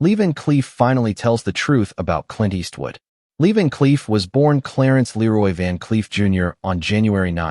Cleef finally tells the truth about Clint Eastwood. Cleef was born Clarence Leroy Van Cleef Jr. on January 9,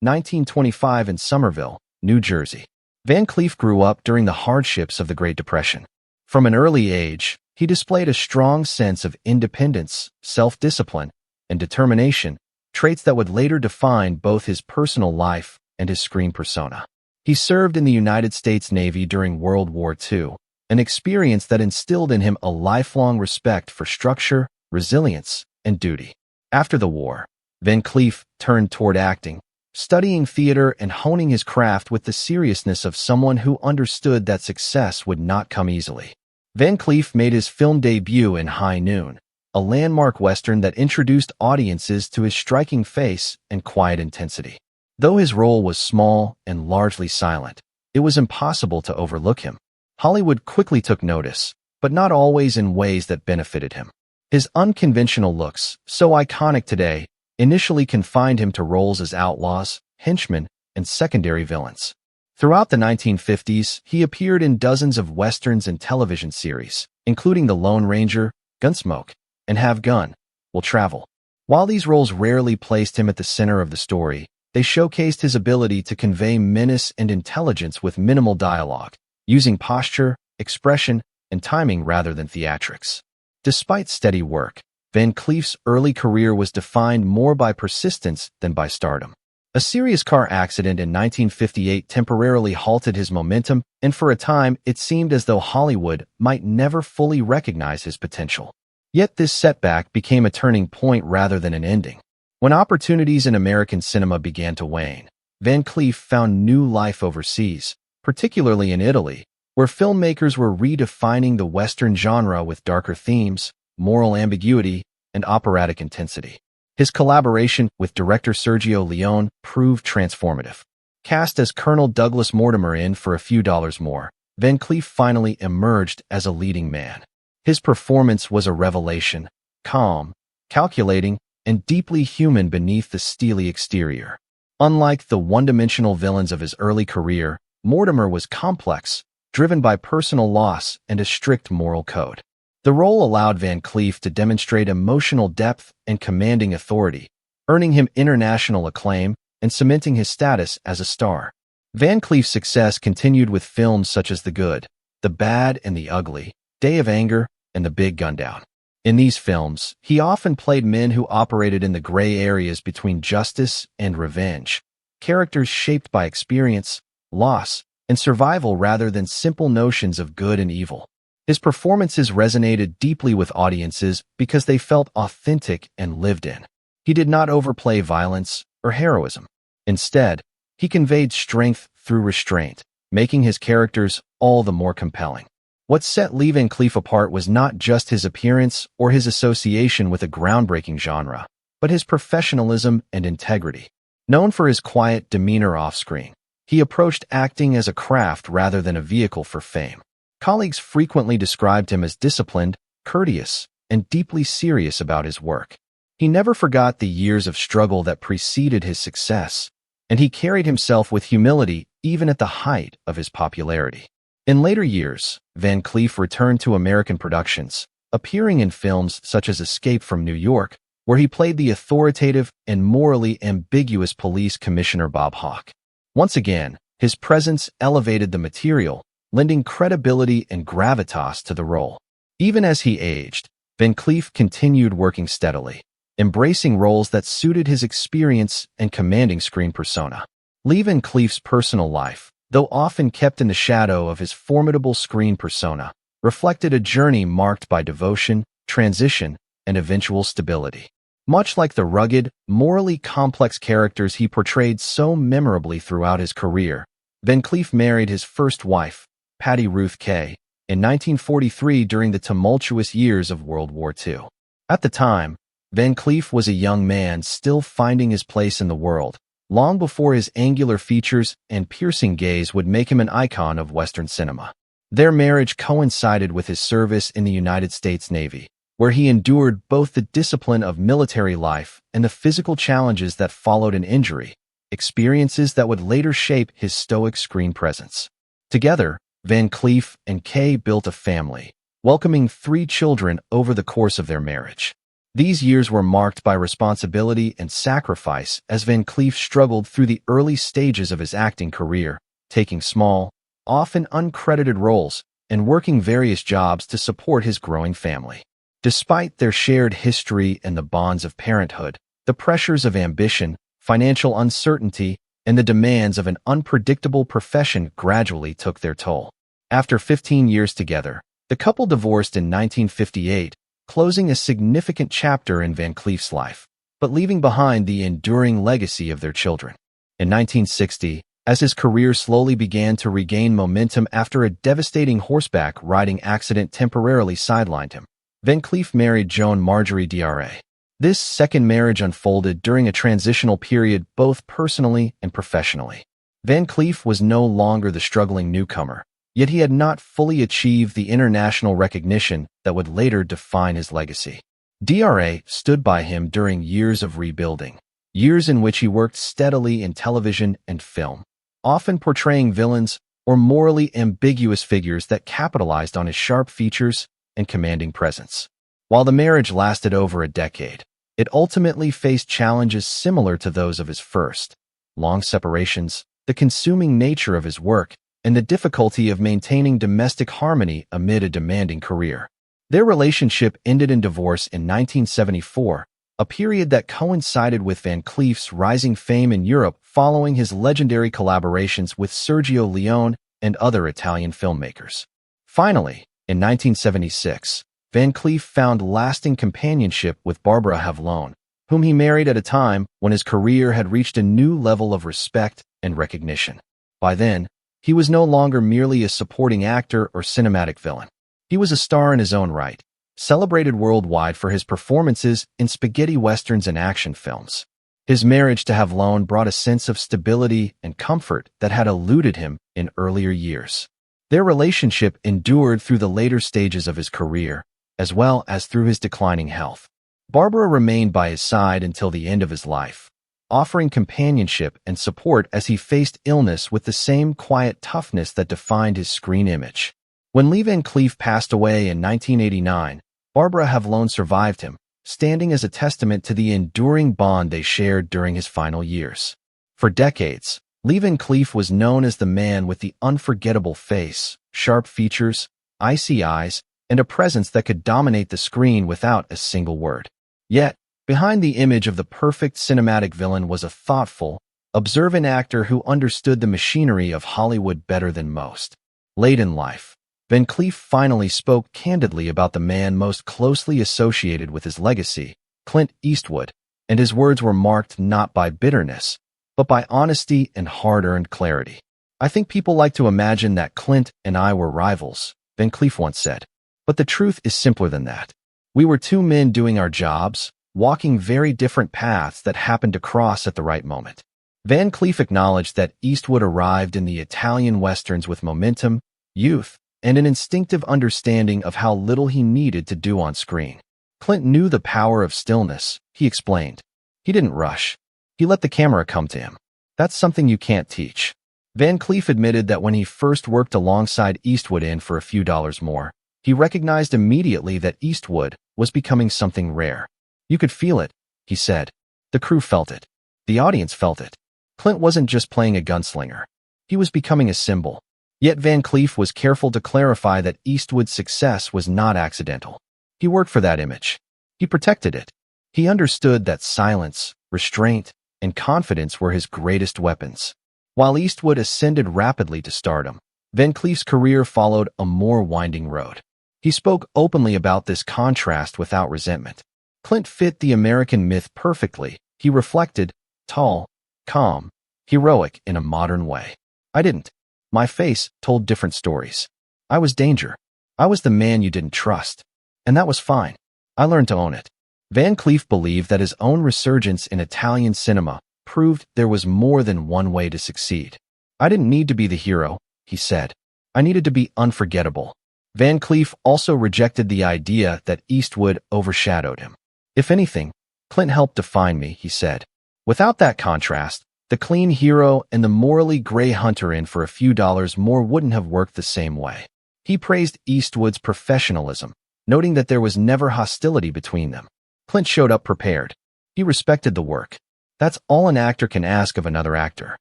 1925 in Somerville, New Jersey. Van Cleef grew up during the hardships of the Great Depression. From an early age, he displayed a strong sense of independence, self-discipline, and determination, traits that would later define both his personal life and his screen persona. He served in the United States Navy during World War II, an experience that instilled in him a lifelong respect for structure, resilience, and duty. After the war, Van Cleef turned toward acting, studying theater and honing his craft with the seriousness of someone who understood that success would not come easily. Van Cleef made his film debut in High Noon, a landmark Western that introduced audiences to his striking face and quiet intensity. Though his role was small and largely silent, it was impossible to overlook him. Hollywood quickly took notice, but not always in ways that benefited him. His unconventional looks, so iconic today, initially confined him to roles as outlaws, henchmen, and secondary villains. Throughout the 1950s, he appeared in dozens of westerns and television series, including The Lone Ranger, Gunsmoke, and Have Gun, Will Travel. While these roles rarely placed him at the center of the story, they showcased his ability to convey menace and intelligence with minimal dialogue, using posture, expression, and timing rather than theatrics. Despite steady work, Van Cleef's early career was defined more by persistence than by stardom. A serious car accident in 1958 temporarily halted his momentum, and for a time it seemed as though Hollywood might never fully recognize his potential. Yet this setback became a turning point rather than an ending. When opportunities in American cinema began to wane, Van Cleef found new life overseas, particularly in Italy, where filmmakers were redefining the Western genre with darker themes, moral ambiguity, and operatic intensity. His collaboration with director Sergio Leone proved transformative. Cast as Colonel Douglas Mortimer in For a Few Dollars More, Van Cleef finally emerged as a leading man. His performance was a revelation, calm, calculating, and deeply human beneath the steely exterior. Unlike the one-dimensional villains of his early career, Mortimer was complex, driven by personal loss and a strict moral code. The role allowed Van Cleef to demonstrate emotional depth and commanding authority, earning him international acclaim and cementing his status as a star. Van Cleef's success continued with films such as The Good, The Bad and the Ugly, Day of Anger, and The Big Gundown. In these films, he often played men who operated in the gray areas between justice and revenge, characters shaped by experience, loss, and survival rather than simple notions of good and evil. His performances resonated deeply with audiences because they felt authentic and lived in. He did not overplay violence or heroism. Instead, he conveyed strength through restraint, making his characters all the more compelling. What set Van Cleef apart was not just his appearance or his association with a groundbreaking genre, but his professionalism and integrity. Known for his quiet demeanor off-screen, he approached acting as a craft rather than a vehicle for fame. Colleagues frequently described him as disciplined, courteous, and deeply serious about his work. He never forgot the years of struggle that preceded his success, and he carried himself with humility even at the height of his popularity. In later years, Van Cleef returned to American productions, appearing in films such as Escape from New York, where he played the authoritative and morally ambiguous police commissioner Bob Hawke. Once again, his presence elevated the material, lending credibility and gravitas to the role. Even as he aged, Van Cleef continued working steadily, embracing roles that suited his experience and commanding screen persona. Van Cleef's personal life, though often kept in the shadow of his formidable screen persona, reflected a journey marked by devotion, transition, and eventual stability. Much like the rugged, morally complex characters he portrayed so memorably throughout his career, Van Cleef married his first wife, Patty Ruth Kay, in 1943 during the tumultuous years of World War II. At the time, Van Cleef was a young man still finding his place in the world, long before his angular features and piercing gaze would make him an icon of Western cinema. Their marriage coincided with his service in the United States Navy, where he endured both the discipline of military life and the physical challenges that followed an injury, experiences that would later shape his stoic screen presence. Together, Van Cleef and Kay built a family, welcoming 3 children over the course of their marriage. These years were marked by responsibility and sacrifice as Van Cleef struggled through the early stages of his acting career, taking small, often uncredited roles, and working various jobs to support his growing family. Despite their shared history and the bonds of parenthood, the pressures of ambition, financial uncertainty, and the demands of an unpredictable profession gradually took their toll. After 15 years together, the couple divorced in 1958, closing a significant chapter in Van Cleef's life, but leaving behind the enduring legacy of their children. In 1960, as his career slowly began to regain momentum after a devastating horseback riding accident temporarily sidelined him, Van Cleef married Joan Marjorie Dra. This second marriage unfolded during a transitional period both personally and professionally. Van Cleef was no longer the struggling newcomer, yet he had not fully achieved the international recognition that would later define his legacy. Dra. Stood by him during years of rebuilding, years in which he worked steadily in television and film, often portraying villains or morally ambiguous figures that capitalized on his sharp features and commanding presence. While the marriage lasted over a decade, it ultimately faced challenges similar to those of his first: long separations, the consuming nature of his work, and the difficulty of maintaining domestic harmony amid a demanding career. Their relationship ended in divorce in 1974, a period that coincided with Van Cleef's rising fame in Europe following his legendary collaborations with Sergio Leone and other Italian filmmakers. Finally, in 1976, Van Cleef found lasting companionship with Barbara Havlone, whom he married at a time when his career had reached a new level of respect and recognition. By then, he was no longer merely a supporting actor or cinematic villain. He was a star in his own right, celebrated worldwide for his performances in spaghetti westerns and action films. His marriage to Havlone brought a sense of stability and comfort that had eluded him in earlier years. Their relationship endured through the later stages of his career, as well as through his declining health. Barbara remained by his side until the end of his life, offering companionship and support as he faced illness with the same quiet toughness that defined his screen image. When Lee Van Cleef passed away in 1989, Barbara Havlone survived him, standing as a testament to the enduring bond they shared during his final years. For decades, Lee Van Cleef was known as the man with the unforgettable face, sharp features, icy eyes, and a presence that could dominate the screen without a single word. Yet, behind the image of the perfect cinematic villain was a thoughtful, observant actor who understood the machinery of Hollywood better than most. Late in life, Van Cleef finally spoke candidly about the man most closely associated with his legacy, Clint Eastwood, and his words were marked not by bitterness, but by honesty and hard-earned clarity. "I think people like to imagine that Clint and I were rivals," Van Cleef once said. "But the truth is simpler than that. We were two men doing our jobs, walking very different paths that happened to cross at the right moment." Van Cleef acknowledged that Eastwood arrived in the Italian westerns with momentum, youth, and an instinctive understanding of how little he needed to do on screen. Clint knew the power of stillness, he explained. He didn't rush. He let the camera come to him. That's something you can't teach. Van Cleef admitted that when he first worked alongside Eastwood in For a Few Dollars More, he recognized immediately that Eastwood was becoming something rare. "You could feel it," he said. "The crew felt it. The audience felt it. Clint wasn't just playing a gunslinger. He was becoming a symbol." Yet Van Cleef was careful to clarify that Eastwood's success was not accidental. He worked for that image. He protected it. He understood that silence, restraint, and confidence were his greatest weapons. While Eastwood ascended rapidly to stardom, Van Cleef's career followed a more winding road. He spoke openly about this contrast without resentment. Clint fit the American myth perfectly. He reflected, tall, calm, heroic in a modern way. "I didn't. My face told different stories. I was danger. I was the man you didn't trust. And that was fine. I learned to own it." Van Cleef believed that his own resurgence in Italian cinema proved there was more than one way to succeed. "I didn't need to be the hero," he said. "I needed to be unforgettable." Van Cleef also rejected the idea that Eastwood overshadowed him. "If anything, Clint helped define me," he said. Without that contrast, the clean hero and the morally gray hunter in For a Few Dollars More wouldn't have worked the same way. He praised Eastwood's professionalism, noting that there was never hostility between them. Clint showed up prepared. He respected the work. That's all an actor can ask of another actor.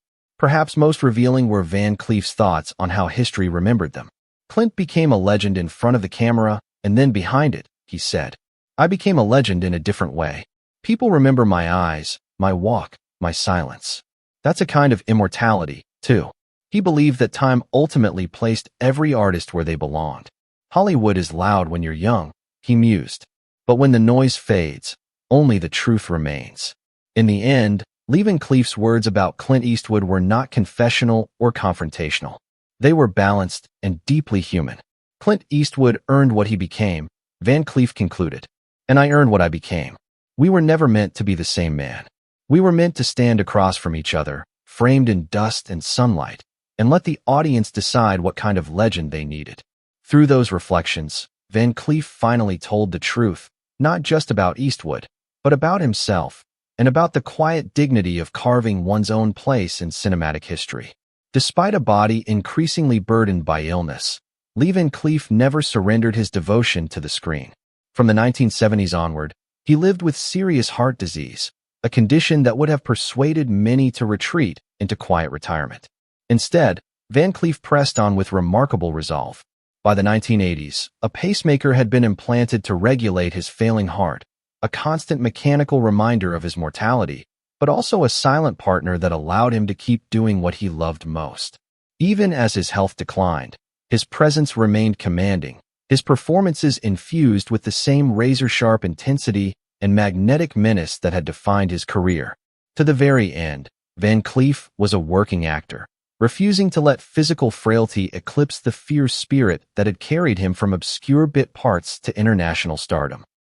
Perhaps most revealing were Van Cleef's thoughts on how history remembered them. Clint became a legend in front of the camera and then behind it, he said. I became a legend in a different way. People remember my eyes, my walk, my silence. That's a kind of immortality, too. He believed that time ultimately placed every artist where they belonged. Hollywood is loud when you're young, he mused. But when the noise fades, only the truth remains. In the end, Van Cleef's words about Clint Eastwood were not confessional or confrontational. They were balanced and deeply human. Clint Eastwood earned what he became, Van Cleef concluded. And I earned what I became. We were never meant to be the same man. We were meant to stand across from each other, framed in dust and sunlight, and let the audience decide what kind of legend they needed. Through those reflections, Van Cleef finally told the truth, not just about Eastwood, but about himself, and about the quiet dignity of carving one's own place in cinematic history. Despite a body increasingly burdened by illness, Van Cleef never surrendered his devotion to the screen. From the 1970s onward, he lived with serious heart disease, a condition that would have persuaded many to retreat into quiet retirement. Instead, Van Cleef pressed on with remarkable resolve. By the 1980s, a pacemaker had been implanted to regulate his failing heart, a constant mechanical reminder of his mortality, but also a silent partner that allowed him to keep doing what he loved most. Even as his health declined, his presence remained commanding, his performances infused with the same razor-sharp intensity and magnetic menace that had defined his career. To the very end, Van Cleef was a working actor, refusing to let physical frailty eclipse the fierce spirit that had carried him from obscure bit parts to international stardom.